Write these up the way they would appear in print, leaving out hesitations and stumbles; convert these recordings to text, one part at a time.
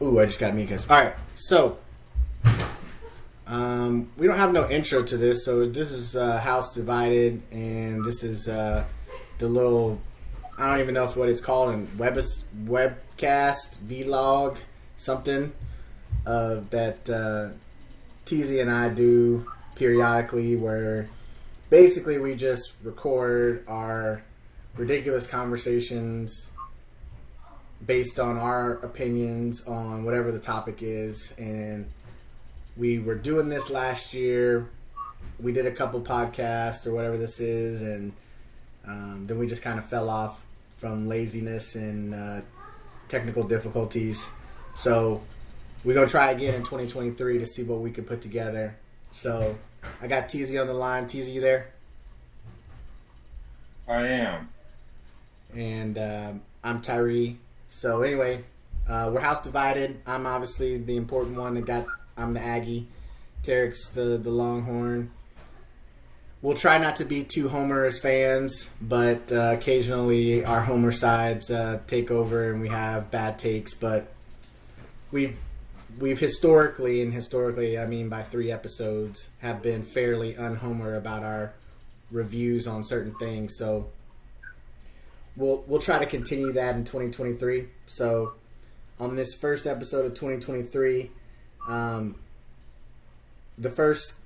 Ooh, I just got Mika's. All right, so we don't have no intro to this, so this is House Divided, and this is the little, I don't even know what it's called, in webcast, vlog, something that TZ and I do periodically, where basically we just record our ridiculous conversations based on our opinions on whatever the topic is. And we were doing this last year. We did a couple podcasts or whatever this is, and then we just kind of fell off from laziness and technical difficulties. So we're going to try again in 2023 to see what we can put together. So I got TZ on the line. TZ, you there? I am. And I'm Tyree. So anyway, we're House Divided. I'm obviously the important one I'm the Aggie. Tarek's the Longhorn. We'll try not to be too Homer as fans, but occasionally our Homer sides take over and we have bad takes. But we've historically, and historically I mean by 3 episodes, have been fairly un-Homer about our reviews on certain things. So we'll try to continue that in 2023. So on this first episode of 2023, the first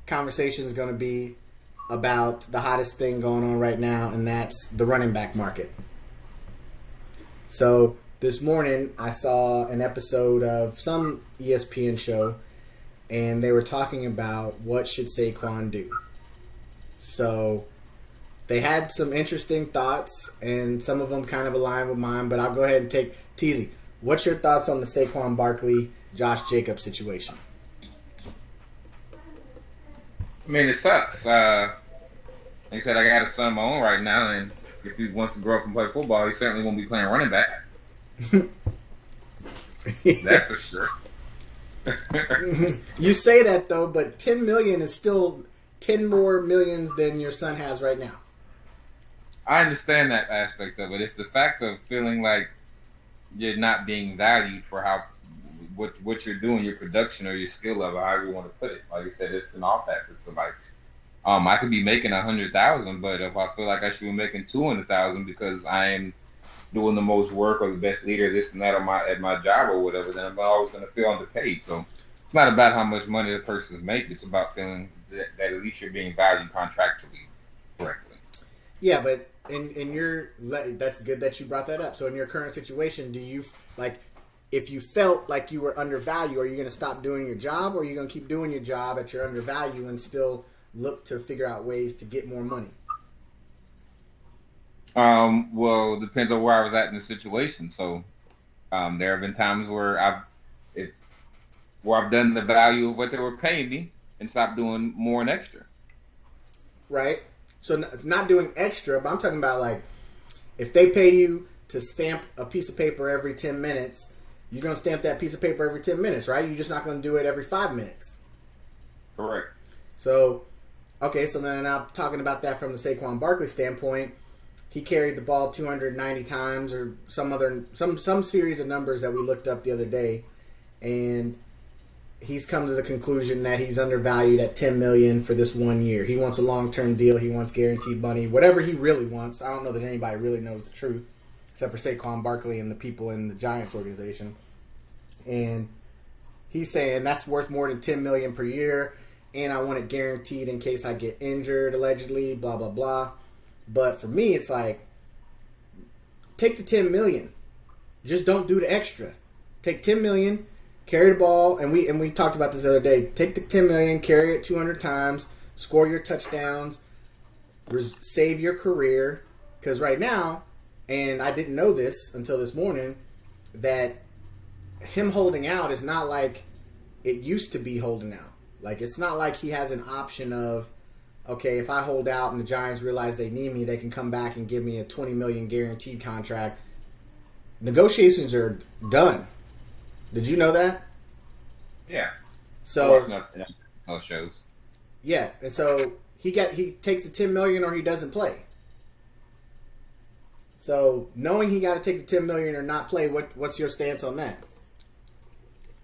conversation is going to be about the hottest thing going on right now, and that's the running back market. So this morning I saw an episode of some ESPN show, and they were talking about what should Saquon do. So they had some interesting thoughts, and some of them kind of align with mine, but I'll go ahead and take Teasy. What's your thoughts on the Saquon Barkley, Josh Jacobs situation? I mean, it sucks. Like I said, I got a son of my own right now, and if he wants to grow up and play football, he certainly won't be playing running back. That's for sure. You say that, though, but $10 million is still 10 more millions than your son has right now. I understand that aspect of it. It's the fact of feeling like you're not being valued for what you're doing, your production or your skill level, however you want to put it. Like I said, it's an offense. It's like, I could be making 100,000, but if I feel like I should be making 200,000 because I am doing the most work or the best leader, this and that at my job or whatever, then I'm always going to feel underpaid. So it's not about how much money the person's making. It's about feeling that at least you're being valued contractually correctly. Yeah, but in your, that's good that you brought that up. So in your current situation, do you, like, if you felt like you were undervalued, are you going to stop doing your job, or are you going to keep doing your job at your undervalue and still look to figure out ways to get more money? Well, it depends on where I was at in the situation. So there have been times where I've done the value of what they were paying me and stopped doing more and extra. Right. So not doing extra, but I'm talking about, like, if they pay you to stamp a piece of paper every 10 minutes, you're going to stamp that piece of paper every 10 minutes, right? You're just not going to do it every 5 minutes. Correct. So, okay, so then I'm talking about that from the Saquon Barkley standpoint. He carried the ball 290 times or some series of numbers that we looked up the other day, and he's come to the conclusion that he's undervalued at $10 million for this 1 year. He wants a long-term deal. He wants guaranteed money. Whatever he really wants. I don't know that anybody really knows the truth, except for Saquon Barkley and the people in the Giants organization. And he's saying that's worth more than $10 million per year, and I want it guaranteed in case I get injured, allegedly, blah, blah, blah. But for me, it's like, take the $10 million. Just don't do the extra. Take $10 million, carry the ball, and we talked about this the other day. Take the $10 million, carry it 200 times, score your touchdowns, save your career. Because right now, and I didn't know this until this morning, that him holding out is not like it used to be holding out. Like, it's not like he has an option of, okay, if I hold out and the Giants realize they need me, they can come back and give me a $20 million guaranteed contract. Negotiations are done. Did you know that? Yeah. So no shows. Yeah, and so he takes the $10 million or he doesn't play. So knowing he got to take the $10 million or not play, what's your stance on that?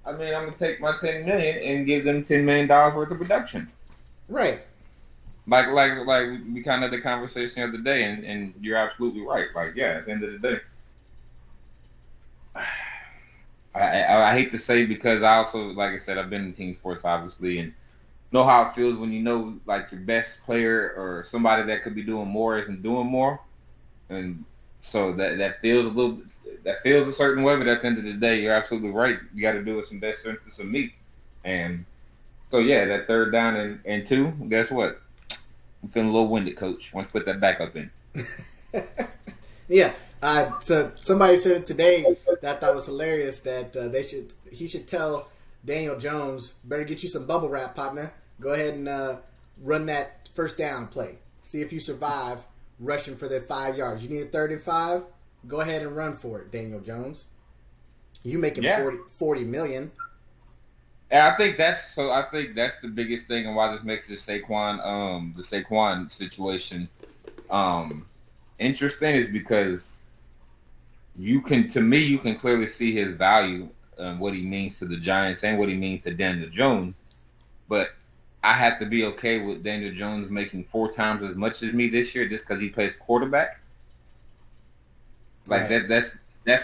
I mean, I'm gonna take my $10 million and give them $10 million worth of production. Right. Like we kind of had the conversation the other day, and you're absolutely right. Like, yeah, at the end of the day, I hate to say, because I also, like I said, I've been in team sports obviously, and know how it feels when you know like your best player or somebody that could be doing more isn't doing more, and so that feels a certain way. But at the end of the day, you're absolutely right. You got to do what's in best interest of me, and so yeah, that third down and 2. Guess what? I'm feeling a little winded, Coach. Why don't you put that back up in? Yeah. So somebody said it today that I thought was hilarious that he should tell Daniel Jones, better get you some bubble wrap, partner. Go ahead and run that first down play. See if you survive rushing for that 5 yards. You need a 35? Go ahead and run for it, Daniel Jones. You making 40 million. And I think that's the biggest thing, and why this makes the Saquon situation interesting, is because you can clearly see his value, what he means to the Giants and what he means to Daniel Jones. But I have to be okay with Daniel Jones making 4 times as much as me this year just because he plays quarterback. Like right. that's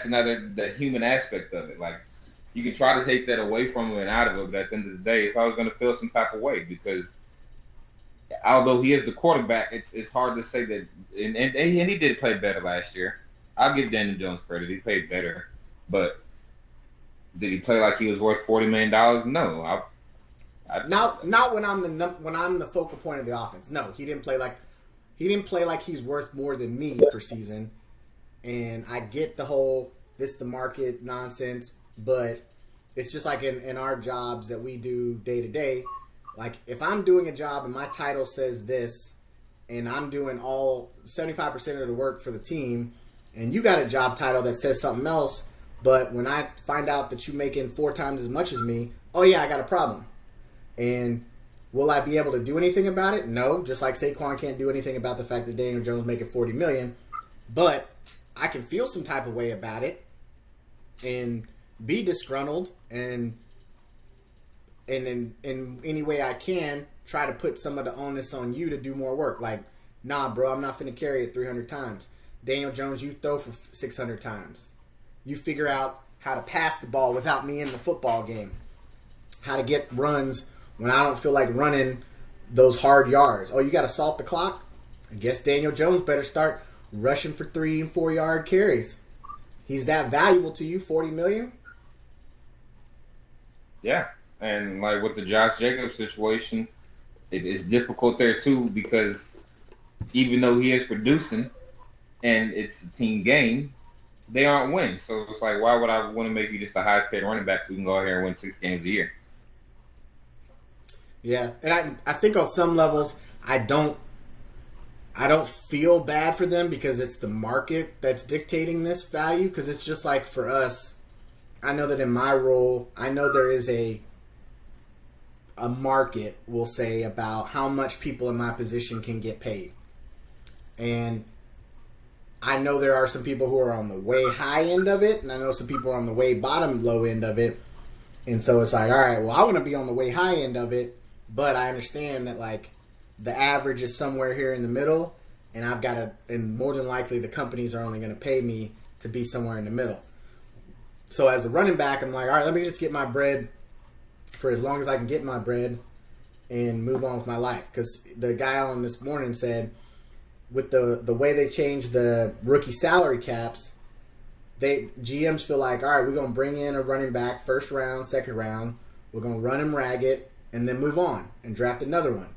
the human aspect of it. Like, you can try to take that away from him and out of it, but at the end of the day, it's always going to feel some type of way, because although he is the quarterback, it's hard to say that. And he did play better last year. I'll give Daniel Jones credit; he played better. But did he play like he was worth $40 million? No. Not when I'm the focal point of the offense. No, he didn't play like he's worth more than me per season. And I get the whole this the market nonsense, but it's just like in our jobs that we do day to day. Like, if I'm doing a job and my title says this, and I'm doing all 75% of the work for the team, and you got a job title that says something else, but when I find out that you're making 4 times as much as me, oh yeah, I got a problem. And will I be able to do anything about it? No. Just like Saquon can't do anything about the fact that Daniel Jones making $40 million, but I can feel some type of way about it and be disgruntled, and in any way I can try to put some of the onus on you to do more work. Like, nah, bro, I'm not finna carry it 300 times. Daniel Jones, you throw for 600 times. You figure out how to pass the ball without me in the football game. How to get runs when I don't feel like running those hard yards. Oh, you got to salt the clock? I guess Daniel Jones better start rushing for 3 and 4 yard carries. He's that valuable to you, $40 million? Yeah. And like with the Josh Jacobs situation, it's difficult there too, because even though he is producing and it's a team game, they aren't winning. So it's like, why would I want to make you just the highest paid running back so we can go out here and win 6 games a year? Yeah, and I think on some levels I don't feel bad for them, because it's the market that's dictating this value. Because it's just like for us, I know that in my role, I know there is a market, we'll say, about how much people in my position can get paid. And I know there are some people who are on the way high end of it, and I know some people are on the way low end of it. And so it's like, all right, well, I want to be on the way high end of it, but I understand that, like, the average is somewhere here in the middle, and and more than likely the companies are only going to pay me to be somewhere in the middle. So as a running back, I'm like, all right, let me just get my bread for as long as I can get my bread and move on with my life. Because the guy on this morning said, with the way they changed the rookie salary caps, GMs feel like, all right, we're going to bring in a running back first round, second round. We're going to run him ragged and then move on and draft another one.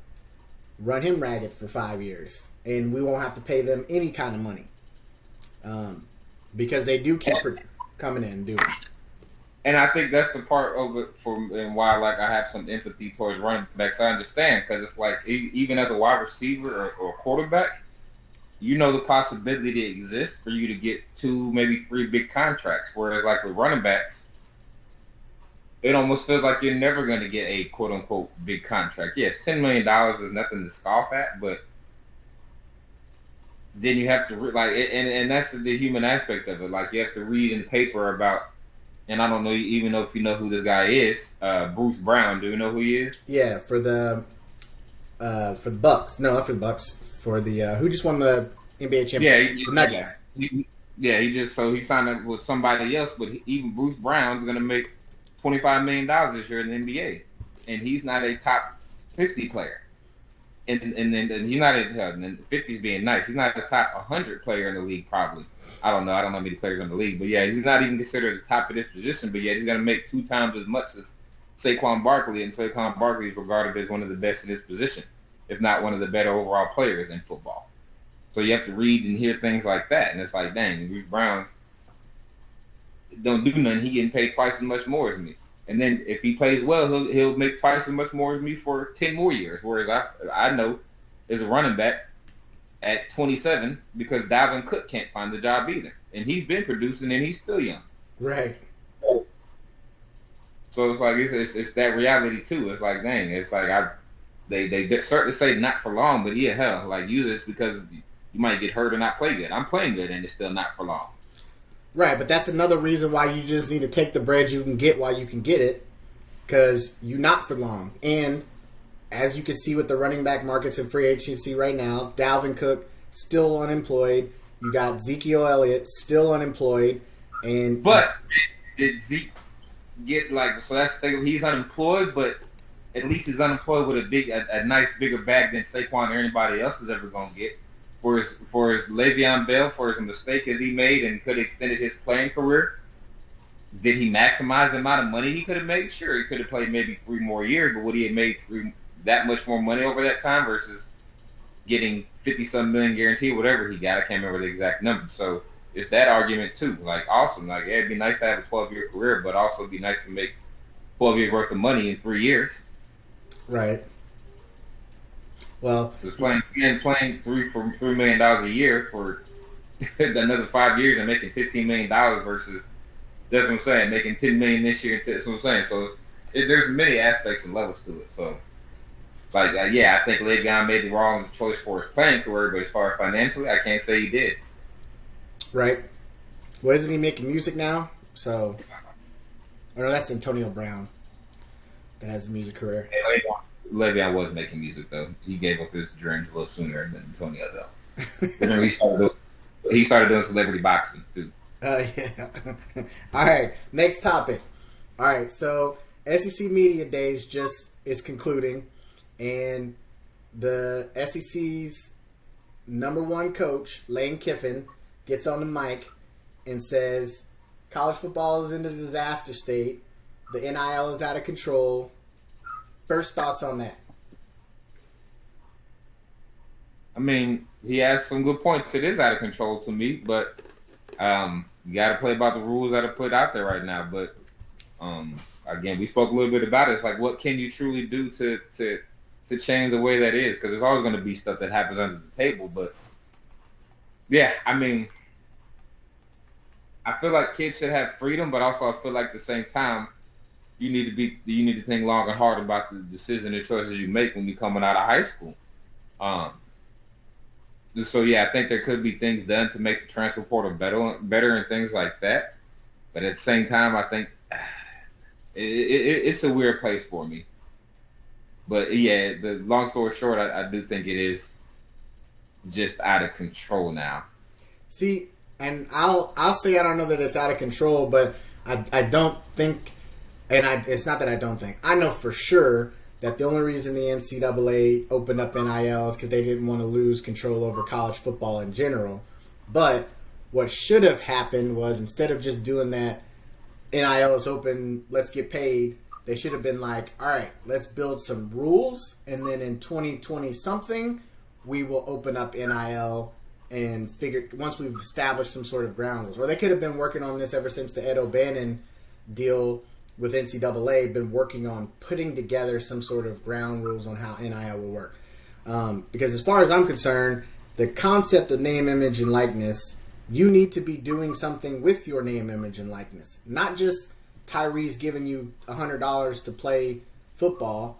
Run him ragged for 5 years. And we won't have to pay them any kind of money. Because they do keep coming in and doing it. And I think that's the part of it and why, like, I have some empathy towards running backs. I understand, because it's like, even as a wide receiver or quarterback, you know the possibility exists for you to get 2, maybe 3 big contracts. Whereas, like, with running backs, it almost feels like you're never going to get a quote-unquote big contract. Yes, $10 million is nothing to scoff at, but then you have to, and that's the human aspect of it. Like, you have to read in the paper about and I don't know even know if you know who this guy is. Bruce Brown. Do you know who he is? Yeah, for the Bucks. No, not for the Bucks. For the who just won the NBA championship? The Nuggets. He signed up with somebody else, but even Bruce Brown's going to make $25 million this year in the NBA, and he's not a top 50 player. And he's not in 50s being nice. He's not a top 100 player in the league probably. I don't know how many players in the league, but yeah, he's not even considered the top of this position. But yet he's going to make 2 times as much as Saquon Barkley, and Saquon Barkley is regarded as one of the best in his position, if not one of the better overall players in football. So you have to read and hear things like that, and it's like, dang, Bruce Brown don't do nothing. He getting paid twice as much more as me. And then if he plays well, he'll make twice as much more as me for 10 more years. Whereas I know as a running back at 27 because Dalvin Cook can't find the job either. And he's been producing and he's still young. Right. So it's like it's that reality too. It's like, dang, it's like they certainly say not for long, but yeah, hell, like use this because you might get hurt or not play good. I'm playing good and it's still not for long. Right, but that's another reason why you just need to take the bread you can get while you can get it, because you're not for long. And as you can see with the running back markets in free agency right now, Dalvin Cook still unemployed. You got Ezekiel Elliott still unemployed, but did Zeke get so that's the thing. He's unemployed, but at least he's unemployed with a nice bigger bag than Saquon or anybody else is ever gonna get. For his Le'Veon Bell, for his mistake that he made and could have extended his playing career, did he maximize the amount of money he could have made? Sure, he could have played maybe 3 more years, but would he have made that much more money over that time versus getting 50-some million guaranteed, whatever he got? I can't remember the exact number. So it's that argument too. Like, awesome. Like, yeah, it'd be nice to have a 12-year career, but also it'd be nice to make 12 years worth of money in 3 years. Right. Well, just playing $3 million a year for another 5 years and making $15 million versus, that's what I'm saying, making $10 million this year. That's what I'm saying. So there's many aspects and levels to it. So, yeah, I think Le'Veon made the wrong choice for his playing career, but as far as financially, I can't say he did. Right. Well, isn't he making music now? So, or no, that's Antonio Brown that has a music career. Yeah, Le'Veon was making music though. He gave up his dreams a little sooner than Antonio though. Remember he started doing celebrity boxing too. Yeah. All right, next topic. All right, so SEC Media Days just is concluding, and the SEC's #1 coach, Lane Kiffin, gets on the mic and says college football is in a disaster state. The NIL is out of control. First thoughts on that? I mean, he has some good points. It is out of control to me, but you got to play about the rules that are put out there right now. But again, we spoke a little bit about it. It's like, what can you truly do to change the way that is? Because there's always going to be stuff that happens under the table. But yeah, I mean, I feel like kids should have freedom, but also I feel like at the same time, you need to think long and hard about the decision and choices you make when you're coming out of high school. So yeah, I think there could be things done to make the transfer portal better and things like that. But at the same time, I think it's a weird place for me. But yeah, the long story short, I do think it is just out of control now. See, and I'll say I don't know that it's out of control, but I don't think. And it's not that I don't think. I know for sure that the only reason the NCAA opened up NIL is because they didn't want to lose control over college football in general. But what should have happened was, instead of just doing that, NIL is open, let's get paid, they should have been like, all right, let's build some rules, and then in 2020 something, we will open up NIL and once we've established some sort of ground rules. Or they could have been working on this ever since the Ed O'Bannon deal with NCAA, been working on putting together some sort of ground rules on how NIL will work. Because as far as I'm concerned, the concept of name, image, and likeness, you need to be doing something with your name, image, and likeness. Not just Tyrese giving you $100 to play football.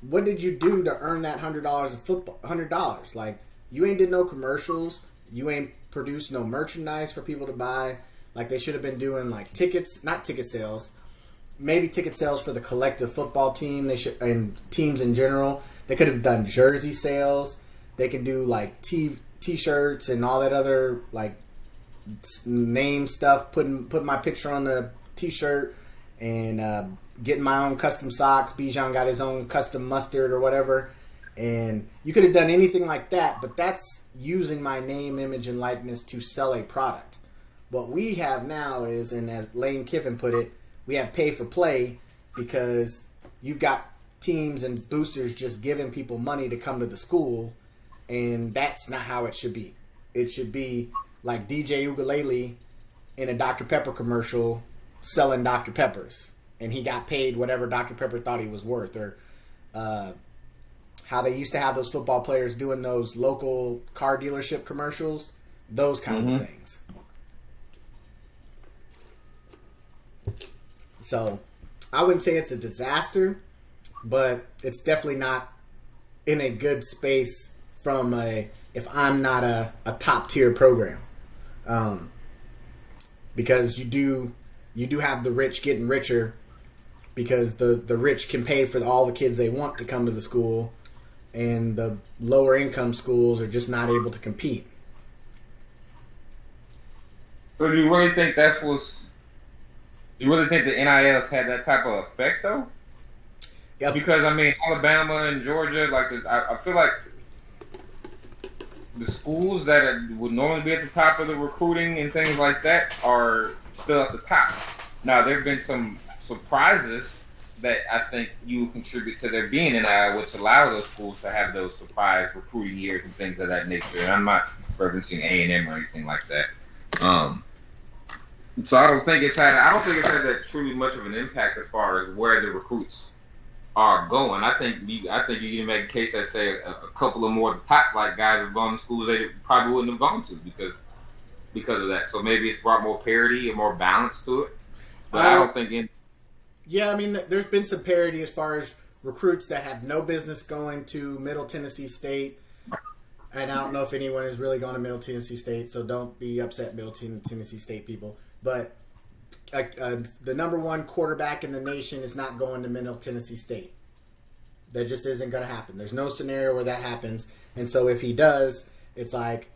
What did you do to earn that $100 of football? $100. Like, you ain't did no commercials. You ain't produced no merchandise for people to buy. Like they should have been doing like tickets, not ticket sales, maybe ticket sales for the collective football team. They should, and teams in general. They could have done jersey sales. They can do like t-shirts and all that other like name stuff. Put my picture on the t-shirt and getting my own custom socks. Bijan got his own custom mustard or whatever. And you could have done anything like that, but that's using my name, image, and likeness to sell a product. What we have now is, and as Lane Kiffin put it, we have pay for play because you've got teams and boosters just giving people money to come to the school, and that's not how it should be. It should be like DJ Ukulele in a Dr. Pepper commercial selling Dr. Peppers, and he got paid whatever Dr. Pepper thought he was worth, or how they used to have those football players doing those local car dealership commercials, those kinds of things. So I wouldn't say it's a disaster, but it's definitely not in a good space from if I'm not a top tier program. Because you do have the rich getting richer because the rich can pay for all the kids they want to come to the school, and the lower income schools are just not able to compete. So do you really think you really think the NILs had that type of effect though? Yep. Because I mean, Alabama and Georgia, like I feel like the schools that would normally be at the top of the recruiting and things like that are still at the top. Now there have been some surprises that I think you contribute to there being NIL, which allow those schools to have those surprise recruiting years and things of that nature. And I'm not referencing A&M or anything like that. So I don't think it's had that truly much of an impact as far as where the recruits are going. I think you can make a case that say a couple of more top like guys have gone to schools they probably wouldn't have gone to because of that. So maybe it's brought more parity and more balance to it. But I don't think yeah, I mean, there's been some parity as far as recruits that have no business going to Middle Tennessee State. And I don't know if anyone has really gone to Middle Tennessee State, so don't be upset, Middle Tennessee State people. But the number one quarterback in the nation is not going to Middle Tennessee State. That just isn't going to happen. There's no scenario where that happens. And so if he does, it's like,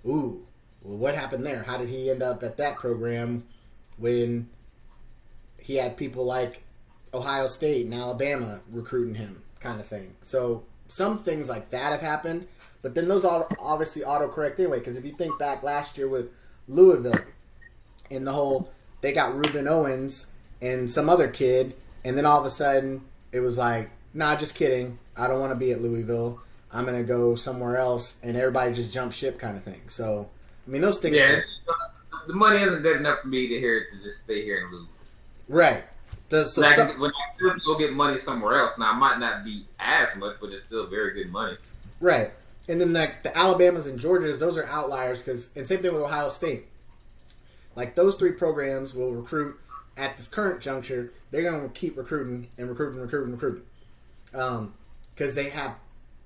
ooh, well, what happened there? How did he end up at that program when he had people like Ohio State and Alabama recruiting him, kind of thing? So some things like that have happened, but then those obviously autocorrect anyway, because if you think back last year with Louisville and the whole, they got Reuben Owens and some other kid, and then all of a sudden it was like, nah, just kidding. I don't want to be at Louisville. I'm going to go somewhere else, and everybody just jumped ship kind of thing. So, I mean, those things... Yeah, the money isn't good enough for me to just stay here and lose. Right. When I go get money somewhere else, now it might not be as much, but it's still very good money. Right. And then the Alabamas and Georgias, those are outliers, and same thing with Ohio State. Like, those three programs will recruit at this current juncture. They're going to keep recruiting and recruiting. Because they have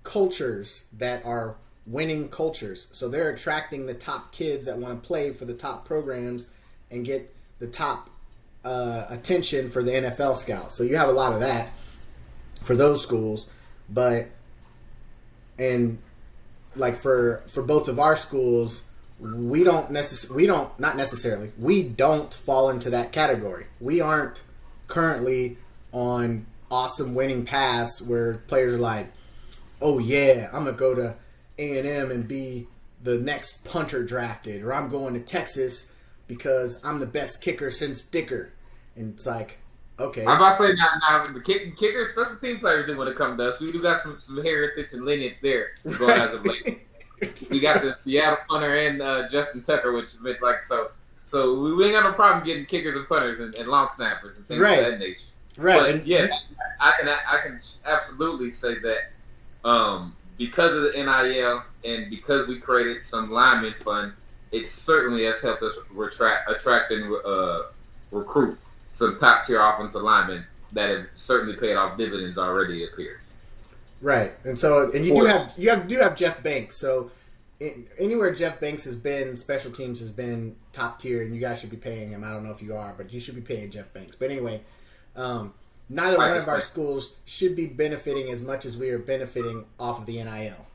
cultures that are winning cultures. So they're attracting the top kids that want to play for the top programs and get the top attention for the NFL scouts. So you have a lot of that for those schools. And like for both of our schools, we don't fall into that category. We aren't currently on awesome winning paths where players are like, oh yeah, I'm gonna go to A&M and be the next punter drafted, or I'm going to Texas because I'm the best kicker since Dicker. And it's like, okay. I'm about to say now the kicker, special team players do when it comes to us. We do got some heritage and lineage there going as of late. We got the Seattle punter and Justin Tucker, which meant like so we ain't got no problem getting kickers and punters and long snappers and things of that nature. Right. But yes, I can absolutely say that because of the NIL and because we created some lineman fund, it certainly has helped us attract and recruit some top tier offensive linemen that have certainly paid off dividends already. It appears. Right, and so you do have Jeff Banks. So anywhere Jeff Banks has been, special teams has been top tier, and you guys should be paying him. I don't know if you are, but you should be paying Jeff Banks. But anyway, neither one of our schools should be benefiting as much as we are benefiting off of the NIL.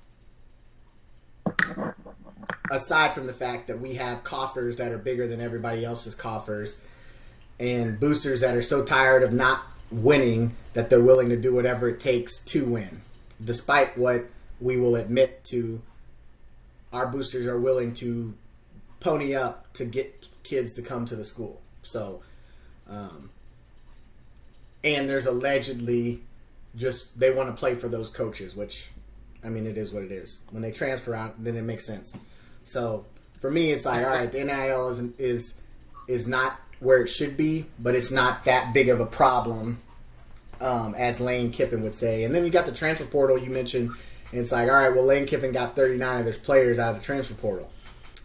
Aside from the fact that we have coffers that are bigger than everybody else's coffers, and boosters that are so tired of not winning that they're willing to do whatever it takes to win, despite what we will admit to. Our boosters are willing to pony up to get kids to come to the school. So, and there's allegedly just they want to play for those coaches, which, I mean, it is what it is. When they transfer out, then it makes sense. So, for me, it's like, all right, the NIL is not where it should be, but it's not that big of a problem, as Lane Kiffin would say. And then you got the transfer portal you mentioned. And it's like, all right, well, Lane Kiffin got 39 of his players out of the transfer portal.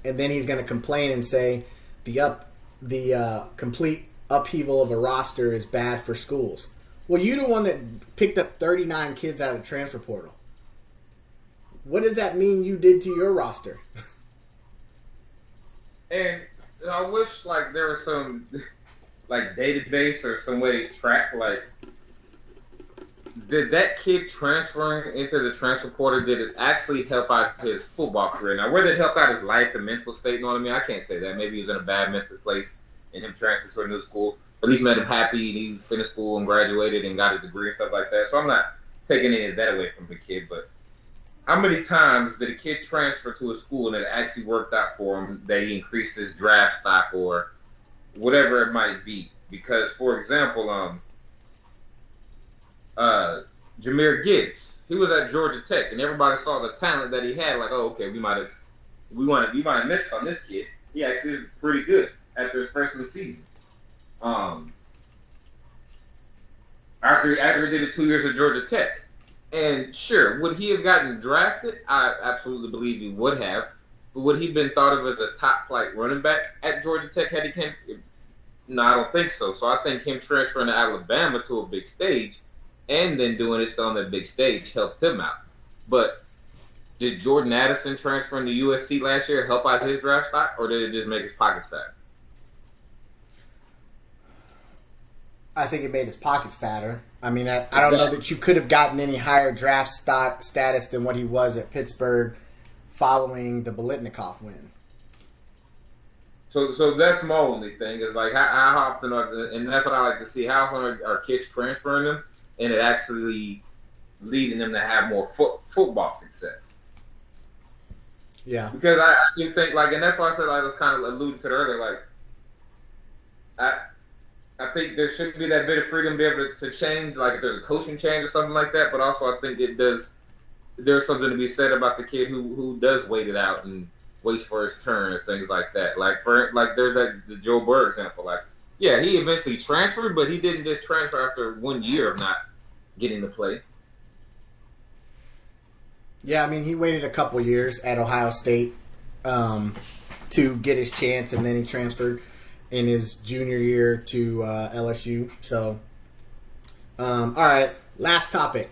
And then he's going to complain and say the complete upheaval of a roster is bad for schools. Well, you're the one that picked up 39 kids out of the transfer portal. What does that mean you did to your roster? And I wish, like, there was some, like, database or some way to track, like, did that kid transferring into the transfer portal, did it actually help out his football career? Now, whether it helped out his life, the mental state, you know what I mean? I can't say that. Maybe he was in a bad mental place and him transferring to a new school. At least made him happy and he finished school and graduated and got a degree and stuff like that. So I'm not taking any of that away from the kid. But how many times did a kid transfer to a school and it actually worked out for him, that he increased his draft stock or whatever it might be? Because, for example, Jahmyr Gibbs, he was at Georgia Tech, and everybody saw the talent that he had. Like, oh, okay, we might have missed on this kid. He actually was pretty good after his freshman season. After he did it 2 years at Georgia Tech, and sure, would he have gotten drafted? I absolutely believe he would have. But would he have been thought of as a top flight running back at Georgia Tech had he came? No, I don't think so. So I think him transferring to Alabama to a big stage and then doing it on that big stage helped him out. But did Jordan Addison transferring to USC last year help out his draft stock, or did it just make his pockets fat? I think it made his pockets fatter. I mean, I don't know that you could have gotten any higher draft stock status than what he was at Pittsburgh following the Biletnikoff win. So that's my only thing is like how often and that's what I like to see. How often are kids transferring them and it actually leading them to have more football success? Yeah. Because I do think like, and that's why I said I was kind of alluding to it earlier. Like I think there should be that bit of freedom to be able to change, like if there's a coaching change or something like that. But also I think there's something to be said about the kid who does wait it out and waits for his turn or things like that. Like there's the Joe Burrow example. Like, yeah, he eventually transferred, but he didn't just transfer after 1 year of not getting to play. Yeah, I mean, he waited a couple years at Ohio State to get his chance, and then he transferred in his junior year to LSU. So, all right, last topic.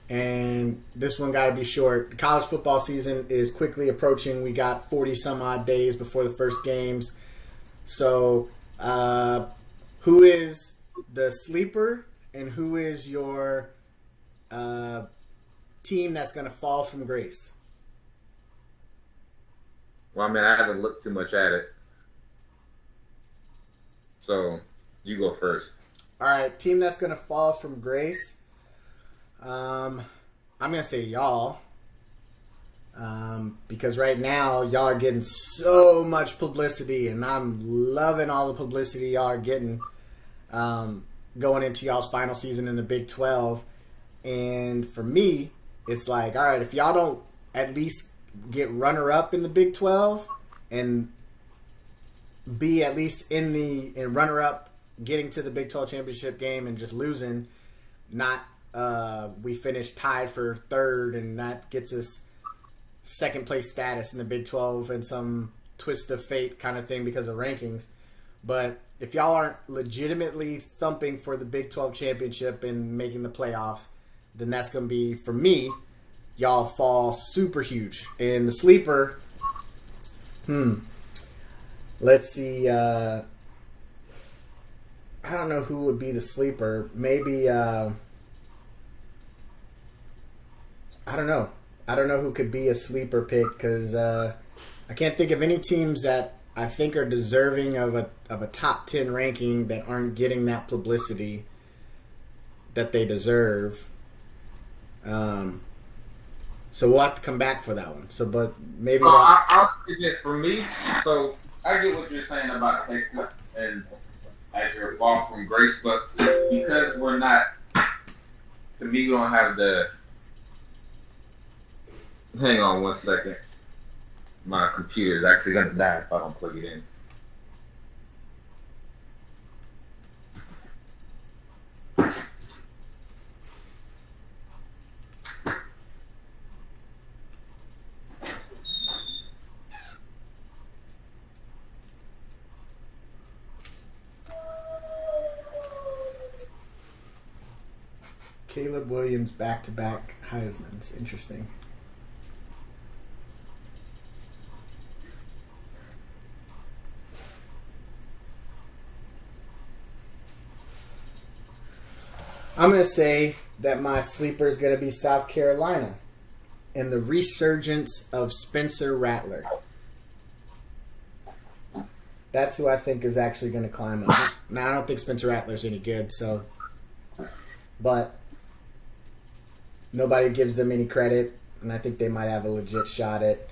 And this one got to be short. The college football season is quickly approaching. We got 40-some-odd days before the first games. So, who is the sleeper and who is your team that's going to fall from grace? Well, I mean, I haven't looked too much at it. So, you go first. All right, team that's going to fall from grace. I'm going to say y'all. Because right now, y'all are getting so much publicity, and I'm loving all the publicity y'all are getting going into y'all's final season in the Big 12. And for me, it's like, all right, if y'all don't at least get runner-up in the Big 12 and be at least in runner-up getting to the Big 12 championship game and just losing, not we finish tied for third and that gets us second place status in the Big 12 and some twist of fate kind of thing because of rankings. But if y'all aren't legitimately thumping for the Big 12 championship and making the playoffs, then that's going to be, for me, y'all fall super huge. And the sleeper Let's see. I don't know who would be the sleeper. Maybe. I don't know. I don't know who could be a sleeper pick because I can't think of any teams that I think are deserving of a top 10 ranking that aren't getting that publicity that they deserve. So we'll have to come back for that one. So, but maybe. Well, I'll say this for me. So I get what you're saying about Texas and as your fall from grace, but because we're not, to me, we don't have the. Hang on 1 second. My computer is actually going to die if I don't plug it in. Caleb Williams back-to-back Heisman's. Interesting. I'm going to say that my sleeper is going to be South Carolina and the resurgence of Spencer Rattler. That's who I think is actually going to climb up. Now, I don't think Spencer Rattler's any good, but nobody gives them any credit, and I think they might have a legit shot at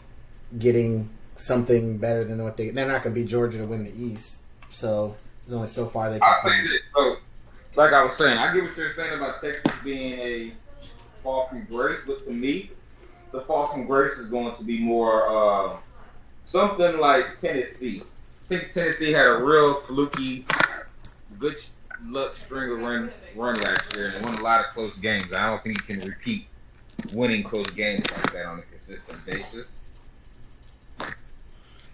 getting something better than what they're not going to be Georgia to win the East. So there's only so far they can climb. So, like I was saying, I get what you're saying about Texas being a fall from grace, but to me, the fall from grace is going to be more something like Tennessee. I think Tennessee had a real fluky, good luck string of run last year, and they won a lot of close games. I don't think you can repeat winning close games like that on a consistent basis.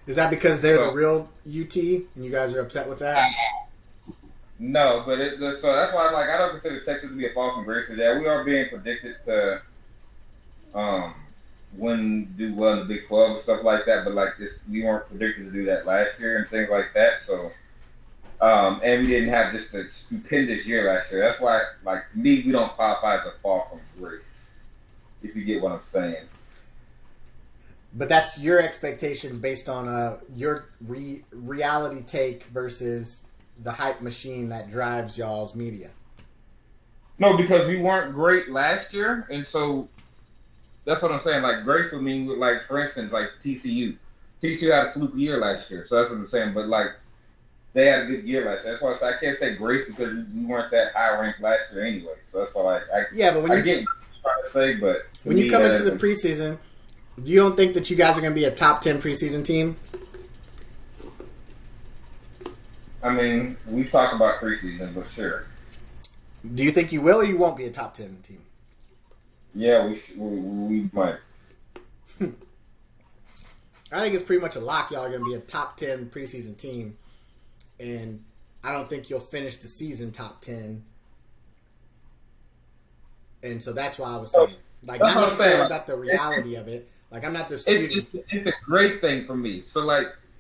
Is that because they're the real UT, and you guys are upset with that? No, but so that's why I don't consider Texas to be a fall from grace today. We are being predicted to do well in the Big 12 and stuff like that, but we weren't predicted to do that last year and things like that. So, and we didn't have just a stupendous year last year. That's why, to me, we don't qualify as a fall from grace. If you get what I'm saying. But that's your expectations based on your reality take versus the hype machine that drives y'all's media. No, because we weren't great last year, and so that's what I'm saying. Grace would mean, for instance, TCU. TCU had a fluke year last year, so that's what I'm saying. But they had a good year last year. That's why I can't say grace because we weren't that high ranked last year anyway. So that's why but when I get what you're trying to say, but when you come into the preseason, you don't think that you guys are going to be a top 10 preseason team? I mean, we've talked about preseason, but sure. Do you think you will or you won't be a top 10 team? Yeah, we might. I think it's pretty much a lock y'all are going to be a top 10 preseason team. And I don't think you'll finish the season top 10. And so that's why I was saying. Not necessarily about the reality of it. I'm not the... It's the grace thing for me. So,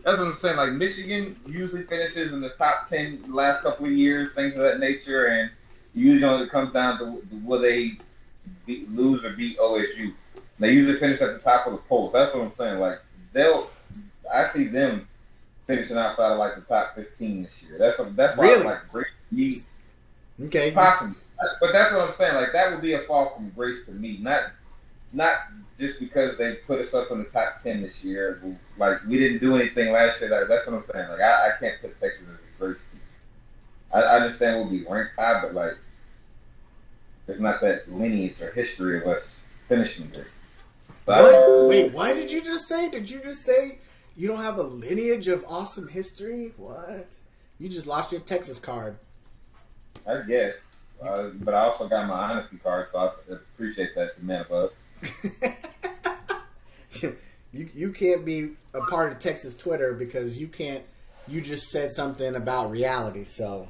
that's what I'm saying. Michigan usually finishes in the top 10 the last couple of years, things of that nature, and usually it comes down to will they lose or beat OSU. They usually finish at the top of the polls. That's what I'm saying. I see them finishing outside of the top 15 this year. That's why really? It's great to me. Okay. Possibly. But that's what I'm saying. That would be a fall from grace to me. Not just because they put us up in the top 10 this year. We didn't do anything last year. That's what I'm saying. I can't put Texas as a grace team. I understand we'll be ranked high, but there's not that lineage or history of us finishing there. What? Wait, what did you just say? Did you just say you don't have a lineage of awesome history? What? You just lost your Texas card. I guess. But I also got my honesty card, so I appreciate that, the man above. You can't be a part of Texas Twitter because you just said something about reality, so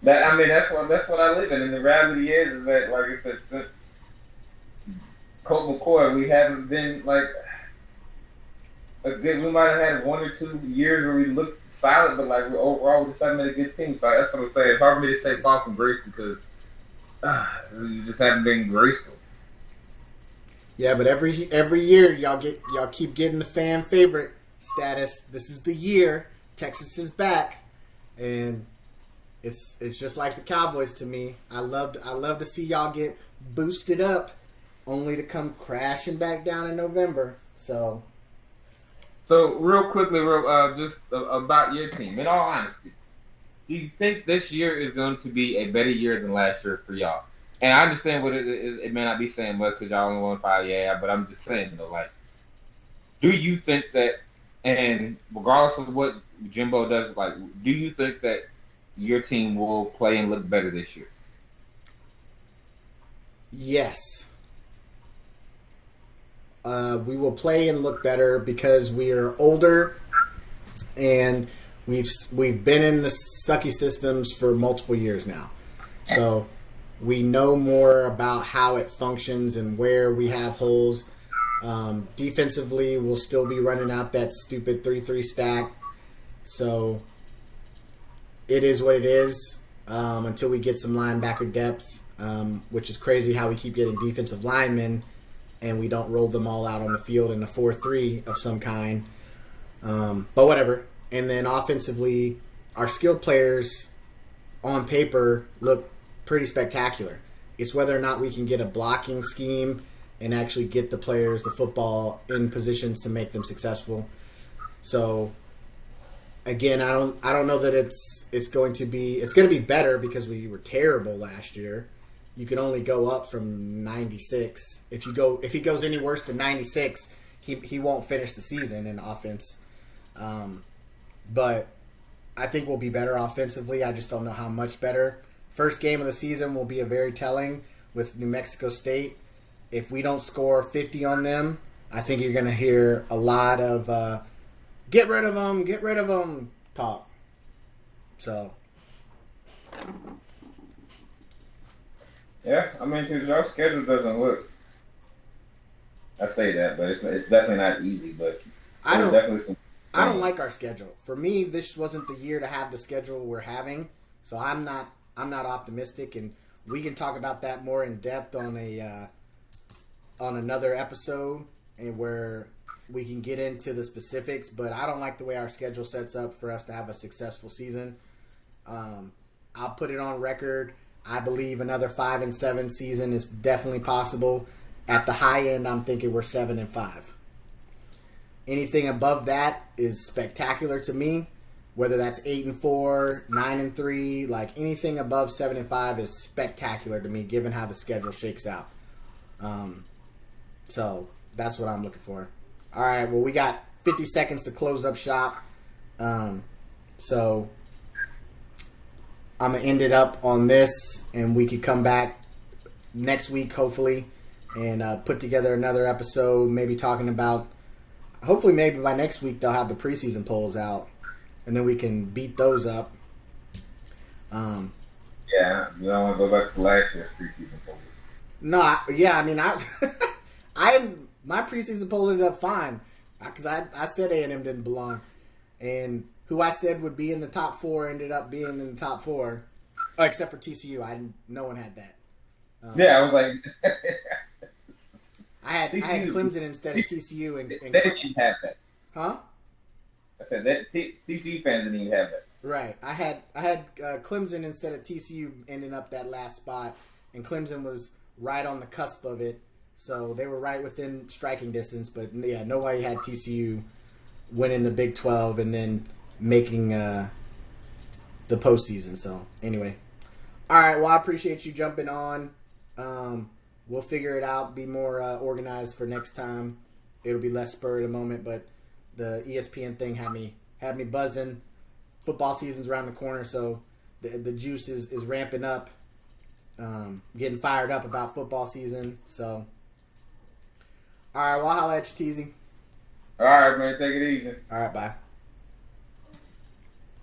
that's what I live in, and the reality is that, like I said, since Colt McCoy, we haven't been a good. We might have had 1 or 2 years where we looked solid, but like overall we just haven't been a good team. So that's what I'm saying. It's hard for me to say fall from grace because we just haven't been graceful. Yeah, but every year y'all keep getting the fan favorite status. This is the year Texas is back, and it's just like the Cowboys to me. I love to see y'all get boosted up, only to come crashing back down in November. So real quickly, just about your team. In all honesty, do you think this year is going to be a better year than last year for y'all? And I understand what it is. It may not be saying much because y'all only won 5, but I'm just saying though, like, do you think that, and regardless of what Jimbo does, like, do you think that your team will play and look better this year? Yes. We will play and look better because we are older and we've been in the sucky systems for multiple years now. So we know more about how it functions and where we have holes. Defensively, we'll still be running out that stupid 3-3 stack. So it is what it is until we get some linebacker depth, which is crazy how we keep getting defensive linemen and we don't roll them all out on the field in a 4-3 of some kind. But whatever. And then offensively, our skilled players on paper look pretty spectacular. It's whether or not we can get a blocking scheme and actually get the players the football in positions to make them successful. So again, I don't know that it's going to be better because we were terrible last year. You can only go up from 96. If he goes any worse than 96, he won't finish the season in offense. But I think we'll be better offensively. I just don't know how much better. First game of the season will be a very telling with New Mexico State. If we don't score 50 on them, I think you're going to hear a lot of get rid of them talk. So. Yeah, I mean, because our schedule doesn't look. I say that, but it's definitely not easy. But I don't like our schedule. For me, this wasn't the year to have the schedule we're having. So I'm not optimistic, and we can talk about that more in depth on another episode, and where we can get into the specifics. But I don't like the way our schedule sets up for us to have a successful season. I'll put it on record. I believe another 5-7 season is definitely possible. At the high end, I'm thinking we're 7-5. Anything above that is spectacular to me. Whether that's 8-4, 9-3, like anything above 7-5 is spectacular to me, given how the schedule shakes out. So that's what I'm looking for. All right, well, we got 50 seconds to close up shop. So I'm going to end it up on this, and we could come back next week, hopefully, and put together another episode, maybe talking about, hopefully maybe by next week they'll have the preseason polls out, and then we can beat those up. Yeah, you don't want to go back to last year's preseason polls. No, my preseason poll ended up fine, because I said A&M didn't belong, and who I said would be in the top 4 ended up being in the top 4, except for TCU. No one had that. Yeah, I was like, I had Clemson instead of TCU, and they didn't even have that. Huh? I said that TCU fans didn't even have that. Right. I had Clemson instead of TCU ending up that last spot, and Clemson was right on the cusp of it, so they were right within striking distance. But yeah, nobody had TCU winning the Big 12 and then making the postseason. So anyway, all right. Well, I appreciate you jumping on. We'll figure it out. Be more organized for next time. It'll be less spur of the moment, but the ESPN thing had me buzzing. Football season's around the corner, so the juice is ramping up. Getting fired up about football season. So, all right. Well, I'll holla at you, Teasy. All right, man. Take it easy. All right. Bye.